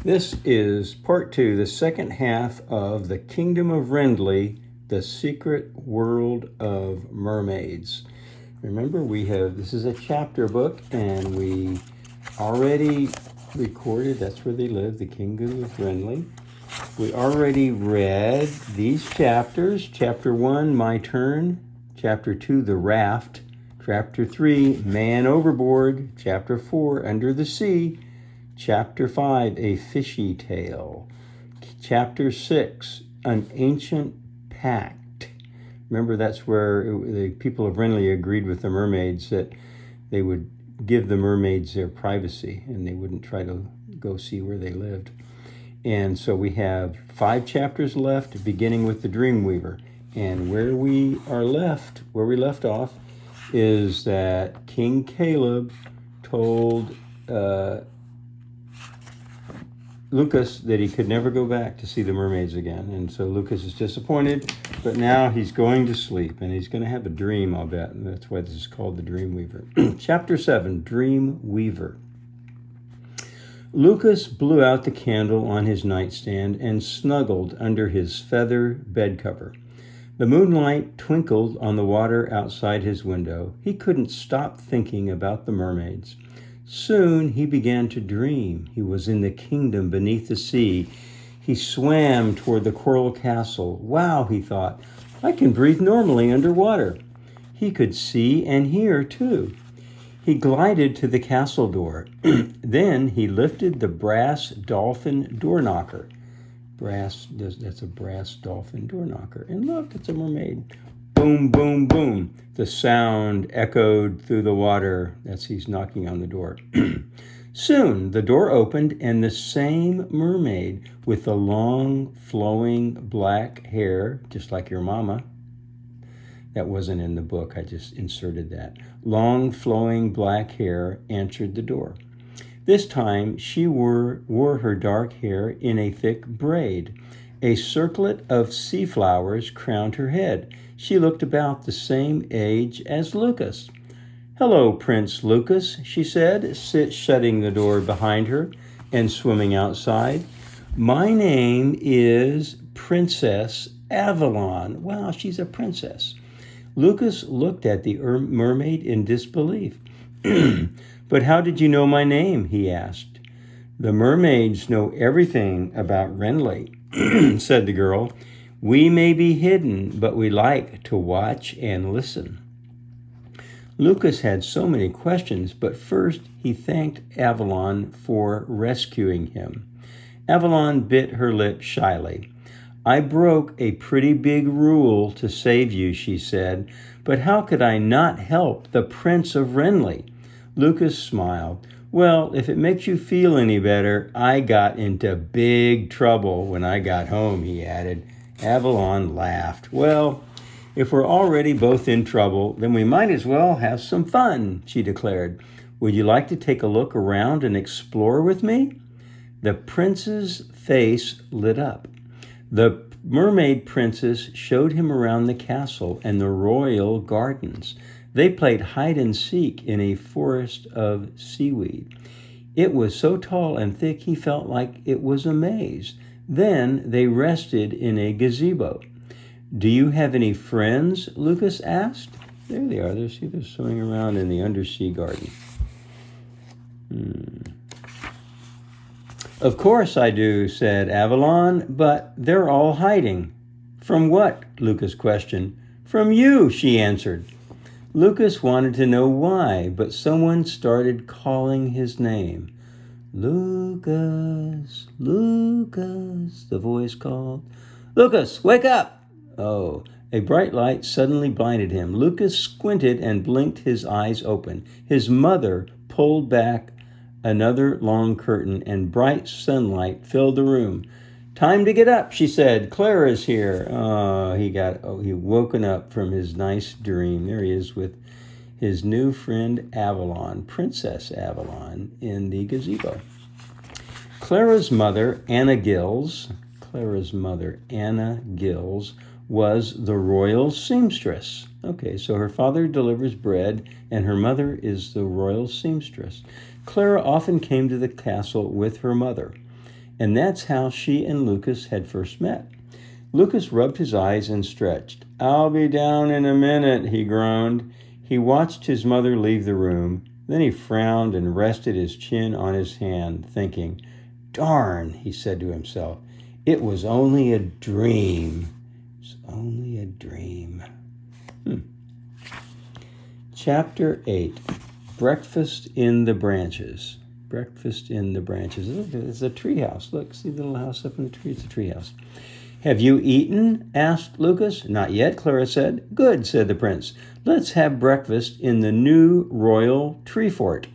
This is part 2, the second half of The Kingdom of Wrenly, The Secret World of Mermaids. Remember, this is a chapter book, and we already recorded, that's where they live, the Kingdom of Wrenly. We already read these chapters. Chapter 1, My Turn. Chapter 2, The Raft. Chapter 3, Man Overboard. Chapter 4, Under the Sea. Chapter 5, A Fishy Tale. Chapter 6, An Ancient Pact. Remember, that's where the people of Wrenly agreed with the mermaids that they would give the mermaids their privacy and they wouldn't try to go see where they lived. And so we have 5 chapters left, beginning with the Dreamweaver. And where we left off, is that King Caleb told Lucas that he could never go back to see the mermaids again. And so Lucas is disappointed, but now he's going to sleep and he's going to have a dream, I'll bet. And that's why this is called the Dreamweaver. Chapter 7, Dreamweaver. Lucas blew out the candle on his nightstand and snuggled under his feather bed cover. The moonlight twinkled on the water outside his window. He couldn't stop thinking about the mermaids. Soon he began to dream. He was in the kingdom beneath the sea. He swam toward the coral castle. Wow, he thought, I can breathe normally underwater. He could see and hear, too. He glided to the castle door. Then he lifted the brass dolphin door knocker. That's a brass dolphin door knocker. And look, it's a mermaid. Boom, boom, boom. The sound echoed through the water. He's knocking on the door. Soon the door opened and the same mermaid with the long, flowing black hair, just like your mama. That wasn't in the book. I just inserted that. Long, flowing black hair answered the door. This time she wore her dark hair in a thick braid. A circlet of sea flowers crowned her head. She looked about the same age as Lucas. Hello, Prince Lucas, she said, shutting the door behind her and swimming outside. My name is Princess Avalon. Wow, she's a princess. Lucas looked at the mermaid in disbelief. But how did you know my name? He asked. The mermaids know everything about Wrenly, said the girl. We may be hidden, but we like to watch and listen. Lucas had so many questions, but first he thanked Avalon for rescuing him. Avalon bit her lip shyly. I broke a pretty big rule to save you, she said, but how could I not help the Prince of Wrenly? Lucas smiled. Well, if it makes you feel any better, I got into big trouble when I got home, he added. Avalon laughed. Well, if we're already both in trouble, then we might as well have some fun, she declared. Would you like to take a look around and explore with me? The prince's face lit up. The mermaid princess showed him around the castle and the royal gardens. They played hide and seek in a forest of seaweed. It was so tall and thick he felt like it was a maze. Then they rested in a gazebo. Do you have any friends? Lucas asked. There they are. They're swimming around in the undersea garden. Of course I do, said Avalon, but they're all hiding. From what? Lucas questioned. From you, she answered. Lucas wanted to know why, but someone started calling his name. Lucas, Lucas, the voice called. Lucas, wake up! Oh, a bright light suddenly blinded him. Lucas squinted and blinked his eyes open. His mother pulled back another long curtain and bright sunlight filled the room. Time to get up, she said. Clara's here. He woken up from his nice dream. There he is with his new friend Avalon, Princess Avalon, in the gazebo. Clara's mother, Anna Gills, was the royal seamstress. Okay, so her father delivers bread and her mother is the royal seamstress. Clara often came to the castle with her mother. And that's how she and Lucas had first met. Lucas rubbed his eyes and stretched. "I'll be down in a minute," he groaned. He watched his mother leave the room. Then he frowned and rested his chin on his hand, thinking, "Darn," he said to himself, "it was only a dream. It's only a dream." Chapter 8, Breakfast in the Branches. Breakfast in the Branches. It's a treehouse. Look, see the little house up in the tree? It's a treehouse. "Have you eaten?" asked Lucas. "Not yet," Clara said. "Good," said the prince. "Let's have breakfast in the new royal tree fort."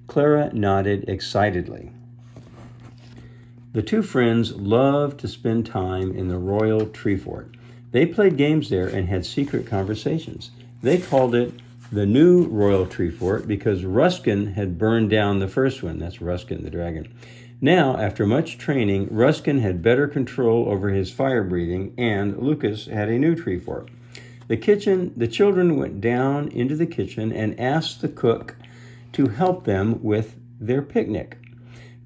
Clara nodded excitedly. The two friends loved to spend time in the royal tree fort. They played games there and had secret conversations. They called it the new royal tree fort because Ruskin had burned down the first one. That's Ruskin the dragon. Now, after much training, Ruskin had better control over his fire breathing, and Lucas had a new tree fort. The children went down into the kitchen and asked the cook to help them with their picnic.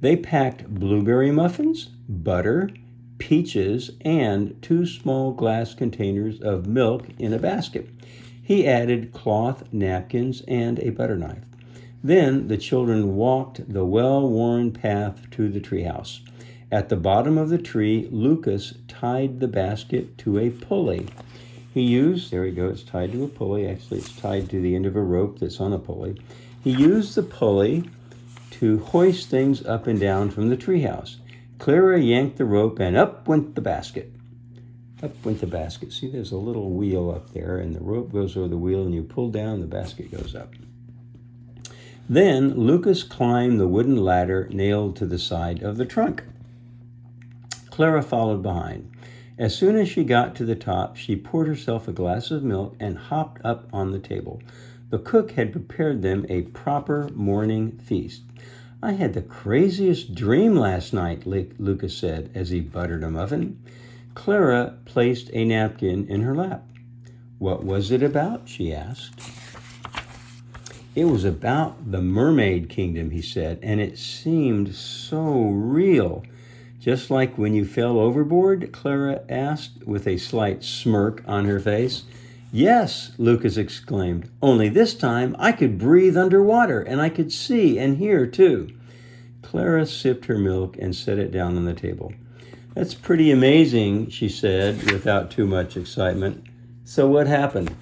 They packed blueberry muffins, butter, peaches, and 2 small glass containers of milk in a basket. He added cloth napkins and a butter knife. Then the children walked the well-worn path to the treehouse. At the bottom of the tree, Lucas tied the basket to a pulley. There we go, it's tied to a pulley. Actually, it's tied to the end of a rope that's on a pulley. He used the pulley to hoist things up and down from the treehouse. Clara yanked the rope, and up went the basket. Up went the basket. See, there's a little wheel up there, and the rope goes over the wheel, and you pull down, the basket goes up. Then Lucas climbed the wooden ladder nailed to the side of the trunk. Clara followed behind. As soon as she got to the top, she poured herself a glass of milk and hopped up on the table. The cook had prepared them a proper morning feast. "I had the craziest dream last night," Lucas said as he buttered a muffin. Clara placed a napkin in her lap. "What was it about?" she asked. "It was about the Mermaid Kingdom," he said, "and it seemed so real." "Just like when you fell overboard?" Clara asked with a slight smirk on her face. "Yes," Lucas exclaimed, "only this time I could breathe underwater, and I could see and hear too." Clara sipped her milk and set it down on the table. "That's pretty amazing," she said without too much excitement. "So what happened?"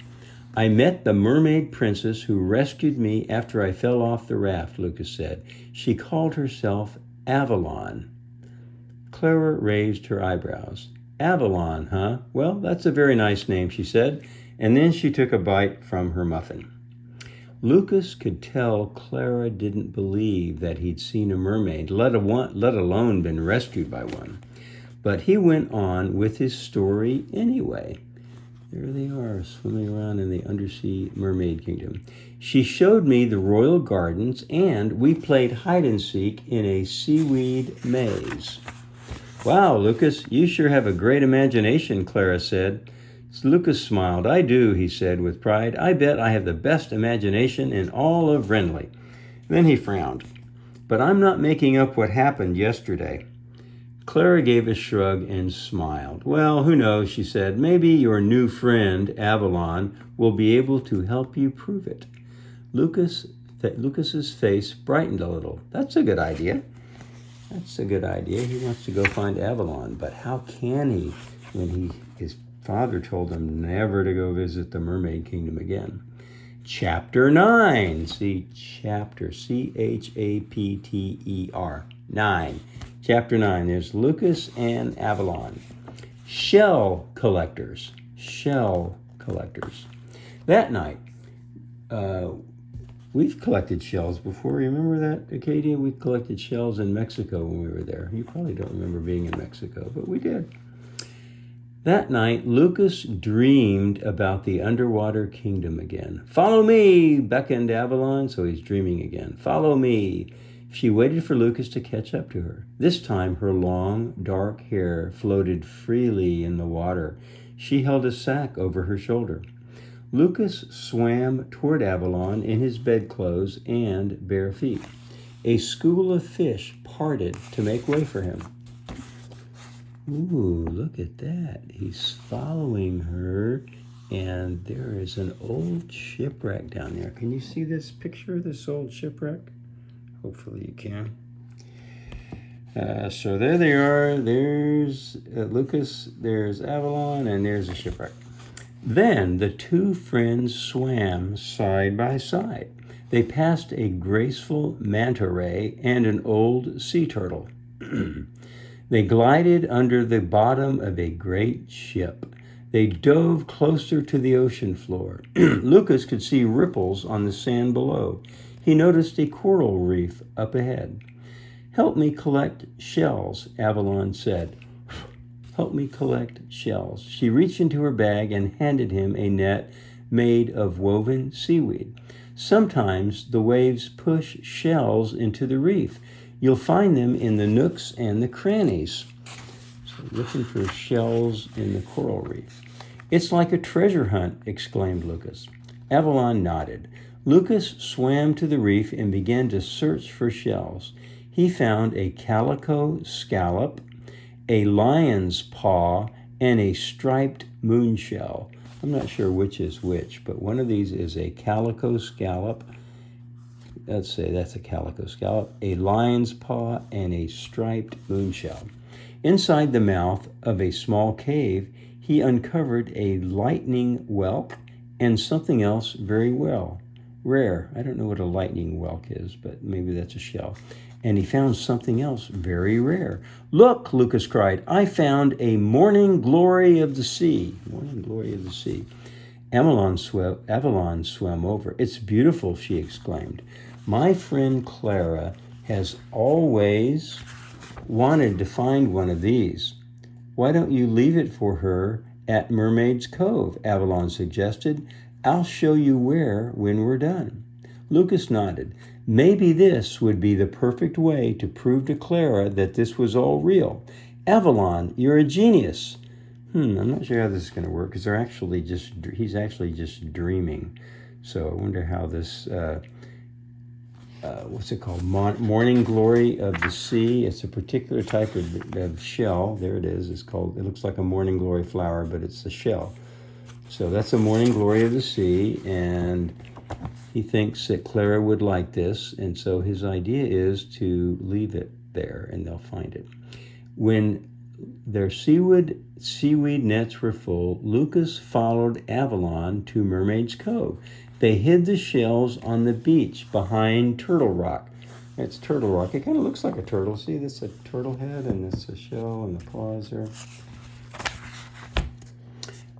"I met the mermaid princess who rescued me after I fell off the raft," Lucas said. "She called herself Avalon." Clara raised her eyebrows. "Avalon, huh? Well, that's a very nice name," she said, and then she took a bite from her muffin. Lucas could tell Clara didn't believe that he'd seen a mermaid, let alone been rescued by one. But he went on with his story anyway. There they are, swimming around in the undersea mermaid kingdom. "She showed me the royal gardens, and we played hide and seek in a seaweed maze." "Wow, Lucas, you sure have a great imagination," Clara said. Lucas smiled. "I do," he said with pride. "I bet I have the best imagination in all of Wrenly." Then he frowned. "But I'm not making up what happened yesterday." Clara gave a shrug and smiled. "Well, who knows," she said. "Maybe your new friend, Avalon, will be able to help you prove it." Lucas's face brightened a little. "That's a good idea." That's a good idea. He wants to go find Avalon, but how can he when his father told him never to go visit the Mermaid Kingdom again? Chapter 9. See, chapter, Chapter 9. Chapter 9. There's Lucas and Avalon. Shell collectors. Shell collectors. That night, we've collected shells before. Remember that, Acadia? We collected shells in Mexico when we were there. You probably don't remember being in Mexico, but we did. That night, Lucas dreamed about the underwater kingdom again. "Follow me," beckoned Avalon, so he's dreaming again. "Follow me." She waited for Lucas to catch up to her. This time, her long, dark hair floated freely in the water. She held a sack over her shoulder. Lucas swam toward Avalon in his bedclothes and bare feet. A school of fish parted to make way for him. Ooh, look at that. He's following her, and there is an old shipwreck down there. Can you see this picture of this old shipwreck? Hopefully you can. So there they are. There's Lucas, there's Avalon, and there's a shipwreck. Then the two friends swam side by side. They passed a graceful manta ray and an old sea turtle. They glided under the bottom of a great ship. They dove closer to the ocean floor. Lucas could see ripples on the sand below. He noticed a coral reef up ahead. "Help me collect shells," Avalon said. "Help me collect shells." She reached into her bag and handed him a net made of woven seaweed. "Sometimes the waves push shells into the reef. You'll find them in the nooks and the crannies." So looking for shells in the coral reef. "It's like a treasure hunt," exclaimed Lucas. Avalon nodded. Lucas swam to the reef and began to search for shells. He found a calico scallop, a lion's paw, and a striped moonshell. I'm not sure which is which, but one of these is a calico scallop. Let's say that's a calico scallop, a lion's paw, and a striped moonshell. Inside the mouth of a small cave, he uncovered a lightning whelk and something else very rare. I don't know what a lightning whelk is, but maybe that's a shell. And he found something else very rare. "Look," Lucas cried, "I found a morning glory of the sea." Morning glory of the sea. Avalon swam over. "It's beautiful," she exclaimed. "My friend Clara has always wanted to find one of these." "Why don't you leave it for her at Mermaids Cove?" Avalon suggested. "I'll show you where when we're done." Lucas nodded. Maybe this would be the perfect way to prove to Clara that this was all real. "Avalon, you're a genius." I'm not sure how this is going to work because he's actually just dreaming. So I wonder how this, what's it called? Morning glory of the sea. It's a particular type of shell. There it is. It looks like a morning glory flower, but it's a shell. So that's a morning glory of the sea, and he thinks that Clara would like this, and so his idea is to leave it there, and they'll find it. When their seaweed nets were full, Lucas followed Avalon to Mermaids Cove. They hid the shells on the beach behind Turtle Rock. It's Turtle Rock. It kind of looks like a turtle. See, this is a turtle head, and this is a shell, and the paws are.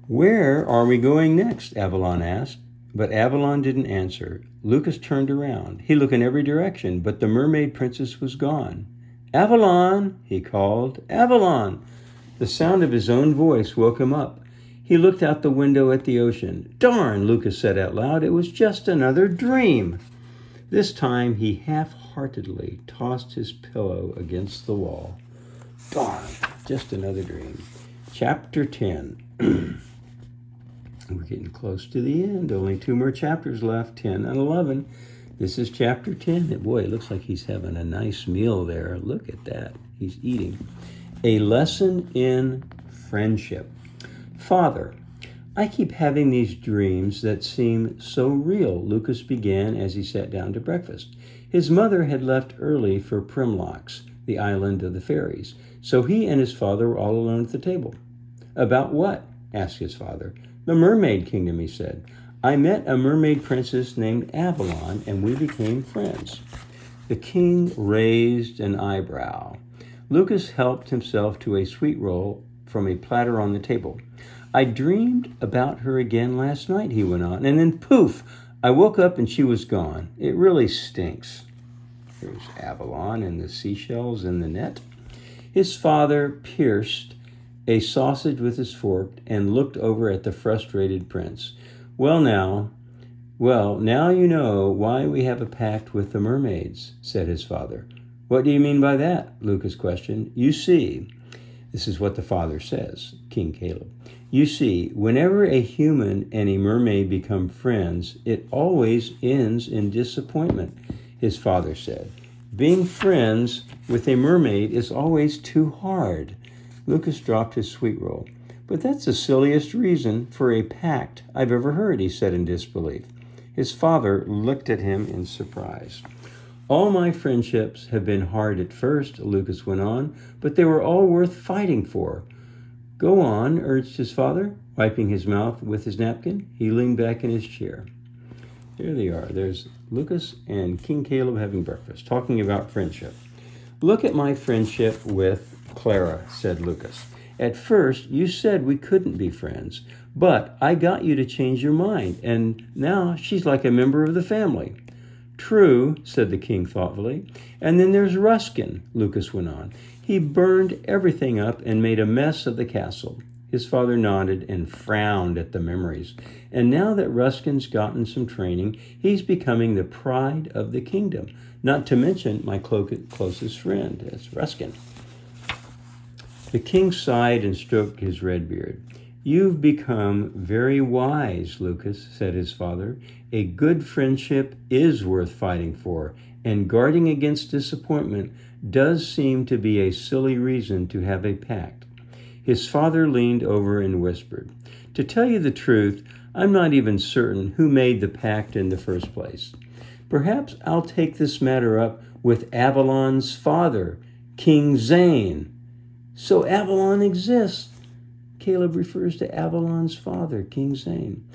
"Where are we going next?" Avalon asked. But Avalon didn't answer. Lucas turned around. He looked in every direction, but the mermaid princess was gone. "Avalon!" he called. "Avalon!" The sound of his own voice woke him up. He looked out the window at the ocean. "Darn," Lucas said out loud, "it was just another dream." This time he half-heartedly tossed his pillow against the wall. Darn, just another dream. Chapter 10. We're getting close to the end. Only 2 more chapters left, 10 and 11. This is chapter 10. Boy, it looks like he's having a nice meal there. Look at that. He's eating. A lesson in friendship. "Father, I keep having these dreams that seem so real," Lucas began as he sat down to breakfast. His mother had left early for Primlocks, the island of the fairies, so he and his father were all alone at the table. "About what?" asked his father. "The Mermaid Kingdom," he said. "I met a mermaid princess named Avalon, and we became friends." The king raised an eyebrow. Lucas helped himself to a sweet roll from a platter on the table. "I dreamed about her again last night," he went on, "and then poof, I woke up and she was gone. It really stinks." There's Avalon and the seashells in the net. His father pierced a sausage with his fork and looked over at the frustrated prince. Well, now you know why we have a pact with the mermaids," said his father. "What do you mean by that?" Lucas questioned. "You see," this is what the father says, King Caleb. "You see, whenever a human and a mermaid become friends, it always ends in disappointment," his father said. "Being friends with a mermaid is always too hard." Lucas dropped his sweet roll. But that's the silliest reason for a pact I've ever heard, he said in disbelief. His father looked at him in surprise. All my friendships have been hard at first, Lucas went on, but they were all worth fighting for. Go on, urged his father, wiping his mouth with his napkin. He leaned back in his chair. There they are. There's Lucas and King Caleb having breakfast, talking about friendship. Look at my friendship with Clara, said Lucas. At first, you said we couldn't be friends, but I got you to change your mind, and now she's like a member of the family. True, said the king thoughtfully. And then there's Ruskin, Lucas went on. He burned everything up and made a mess of the castle. His father nodded and frowned at the memories. And now that Ruskin's gotten some training, he's becoming the pride of the kingdom, not to mention my closest friend, that's Ruskin. The king sighed and stroked his red beard. You've become very wise, Lucas, said his father. A good friendship is worth fighting for, and guarding against disappointment does seem to be a silly reason to have a pact. His father leaned over and whispered, To tell you the truth, I'm not even certain who made the pact in the first place. Perhaps I'll take this matter up with Avalon's father, King Zane. So Avalon exists. Caleb refers to Avalon's father, King Zane.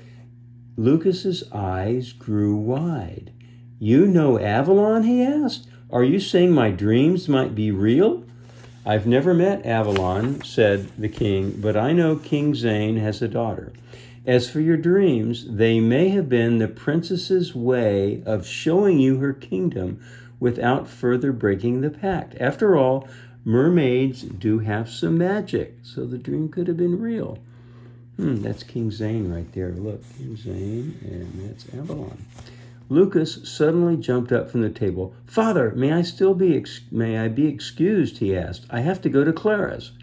Lucas's eyes grew wide. You know Avalon, he asked. Are you saying my dreams might be real? I've never met Avalon, said the king, but I know King Zane has a daughter. As for your dreams, they may have been the princess's way of showing you her kingdom without further breaking the pact. After all, mermaids do have some magic, so the dream could have been real. That's King Zane right there. Look, King Zane, and that's Avalon. Lucas suddenly jumped up from the table. Father, may I be excused? He asked. I have to go to Clara's.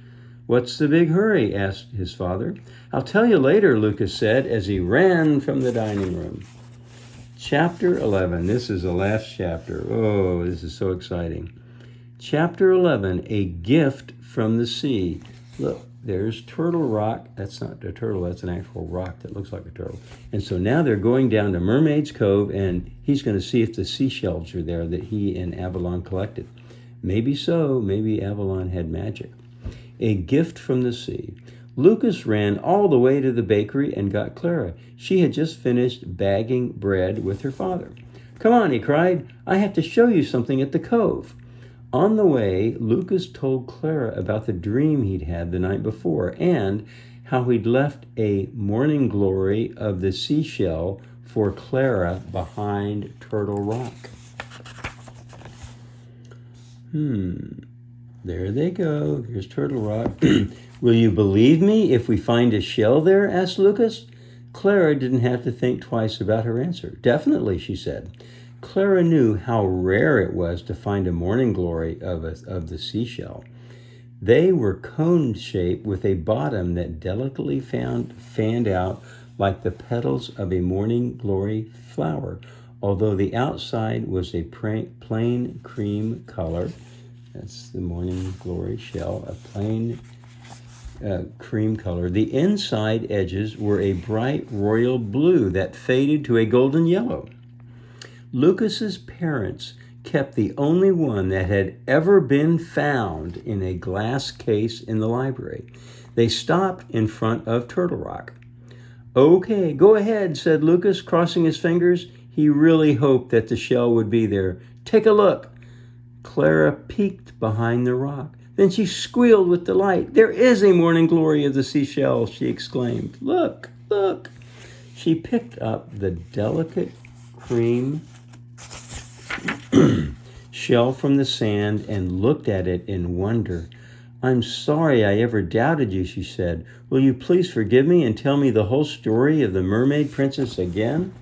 What's the big hurry? Asked his father. I'll tell you later, Lucas said as he ran from the dining room. Chapter 11. This is the last chapter. Oh, this is so exciting. Chapter 11, A Gift from the Sea. Look, there's Turtle Rock. That's not a turtle, that's an actual rock that looks like a turtle. And so now they're going down to Mermaids Cove, and he's going to see if the seashells are there that he and Avalon collected. Maybe so, maybe Avalon had magic. A Gift from the Sea. Lucas ran all the way to the bakery and got Clara. She had just finished bagging bread with her father. Come on, he cried. I have to show you something at the cove. On the way, Lucas told Clara about the dream he'd had the night before and how he'd left a morning glory of the seashell for Clara behind Turtle Rock. There they go. There's Turtle Rock. Will you believe me if we find a shell there? Asked Lucas. Clara didn't have to think twice about her answer. Definitely, she said. Clara knew how rare it was to find a morning glory of the seashell. They were cone-shaped with a bottom that delicately fanned out like the petals of a morning glory flower, although the outside was a plain cream color. That's the morning glory shell, a plain cream color. The inside edges were a bright royal blue that faded to a golden yellow. Lucas's parents kept the only one that had ever been found in a glass case in the library. They stopped in front of Turtle Rock. Okay, go ahead, said Lucas, crossing his fingers. He really hoped that the shell would be there. Take a look. Clara peeked behind the rock. Then she squealed with delight. There is a morning glory of the seashell, she exclaimed. Look, look. She picked up the delicate cream shell from the sand and looked at it in wonder. I'm sorry I ever doubted you, she said. Will you please forgive me and tell me the whole story of the mermaid princess again?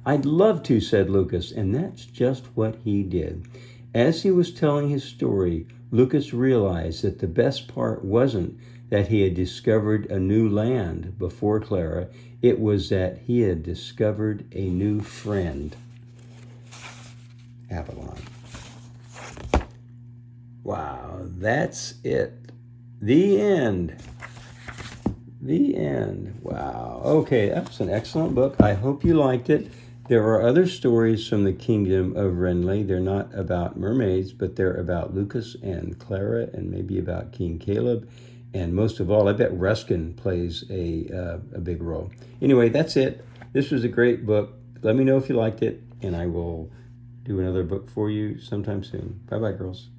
I'd love to, said Lucas, and that's just what he did. As he was telling his story, Lucas realized that the best part wasn't that he had discovered a new land before Clara. It was that he had discovered a new friend. Avalon. Wow, that's it. The end. The end. Wow. Okay, that's an excellent book. I hope you liked it. There are other stories from the kingdom of Wrenly. They're not about mermaids, but they're about Lucas and Clara and maybe about King Caleb. And most of all, I bet Ruskin plays a big role. Anyway, that's it. This was a great book. Let me know if you liked it, and I will do another book for you sometime soon. Bye-bye, girls.